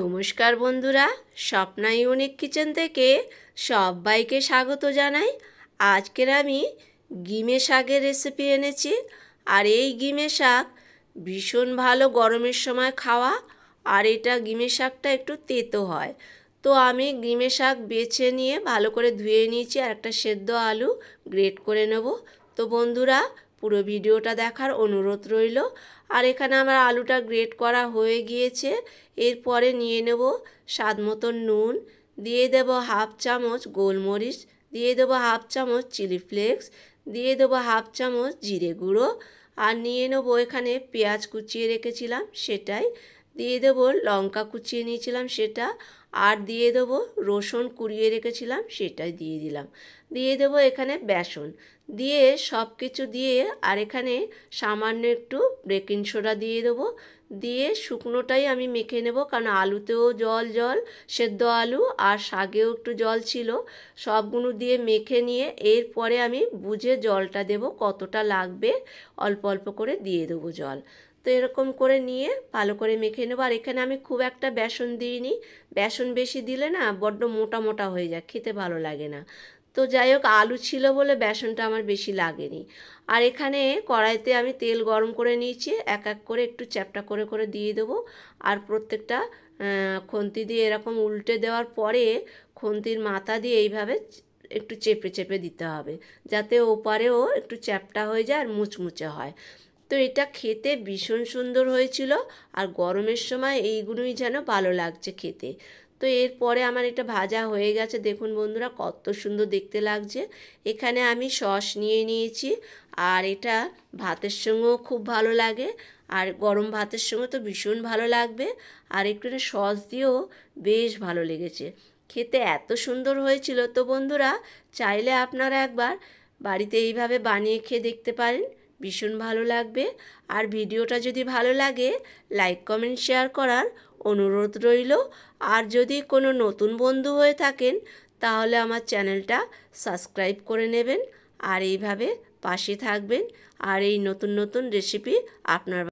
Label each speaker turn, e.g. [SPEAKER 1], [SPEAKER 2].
[SPEAKER 1] নমস্কার বন্ধুরা, Swapna unique kitchen থেকে সবাইকে স্বাগত জানাই। আজকের আমি গিমে শাকের রেসিপি এনেছি। আর এই গিমে শাক ভীষণ ভালো গরমের সময় খাওয়া। আর এটা গিমে শাকটা একটু তেতো হয়। তো আমি গিমে শাক বেছে নিয়ে ভালো করে ধুয়ে নিয়েছি, আর একটা সেদ্ধ আলু গ্রেট করে নেব। তো বন্ধুরা, পুরো ভিডিওটা দেখার অনুরোধ রইল। আর এখানে আমার আলুটা গ্রেট করা হয়ে গিয়েছে। এরপরে নিয়ে নেব স্বাদ মতন নুন, দিয়ে দেব হাফ চামচ গোলমরিচ, দিয়ে দেবো হাফ চামচ চিলি ফ্লেক্স, দিয়ে দেবো হাফ চামচ জিরে গুঁড়ো, আর নিয়ে নেব এখানে পেঁয়াজ কুচিয়ে রেখেছিলাম সেটাই, দিয়ে দেবো লঙ্কা কুচিয়ে নিয়েছিলাম সেটা, আর দিয়ে দেবো রসুন কুড়িয়ে রেখেছিলাম সেটাই দিয়ে দিলাম। দিয়ে দেবো এখানে বেসন, দিয়ে সব কিছু দিয়ে, আর এখানে সামান্য একটু বেকিং সোডা দিয়ে দেবো। দিয়ে শুকনোটাই আমি মেখে নেব, কারণ আলুতেও জল জল, সেদ্ধ আলু আর শাকেও একটু জল ছিল। সবগুলো দিয়ে মেখে নিয়ে এরপরে আমি বুঝে জলটা দেব, কতটা লাগবে অল্প অল্প করে দিয়ে দেবো জল। তো এরকম করে নিয়ে ভালো করে মেখে নেবো। আর এখানে আমি খুব একটা বেসন দিইনি, বেসন বেশি দিলে না বড্ড মোটা মোটা হয়ে যায়, খেতে ভালো লাগে না। তো যাই হোক, আলু ছিল বলে বেসনটা আমার বেশি লাগেনি। আর এখানে কড়াইতে আমি তেল গরম করে নিয়েছি, এক এক করে একটু চ্যাপটা করে করে দিয়ে দেবো। আর প্রত্যেকটা খুন্তি দিয়ে এরকম উল্টে দেওয়ার পরে খুন্তির মাথা দিয়ে এইভাবে একটু চেপে চেপে দিতে হবে, যাতে ওপারেও একটু চ্যাপটা হয়ে যায় আর মুচমুচে হয়। তো এটা খেতে ভীষণ সুন্দর হয়েছিল। আর গরমের সময় এইগুলোই যেন ভালো লাগছে খেতে। তো এরপরে আমার এটা ভাজা হয়ে গেছে, দেখুন বন্ধুরা কত সুন্দর দেখতে লাগছে। এখানে আমি সস নিয়ে নিয়েছি, আর এটা ভাতের সঙ্গেও খুব ভালো লাগে, আর গরম ভাতের সঙ্গে তো ভীষণ ভালো লাগবে। আর একটু সস দিয়েও বেশ ভালো লেগেছে, খেতে এত সুন্দর হয়েছিল। তো বন্ধুরা, চাইলে আপনারা একবার বাড়িতে এইভাবে বানিয়ে খেয়ে দেখতে পারেন, ভীষণ ভালো লাগবে। আর ভিডিওটা যদি ভালো লাগে, লাইক কমেন্ট শেয়ার করার অনুরোধ রইল। আর যদি কোনো নতুন বন্ধু হয়ে থাকেন, তাহলে আমার চ্যানেলটা সাবস্ক্রাইব করে নেবেন, আর এইভাবে পাশে থাকবেন। আর এই নতুন নতুন রেসিপি আপনার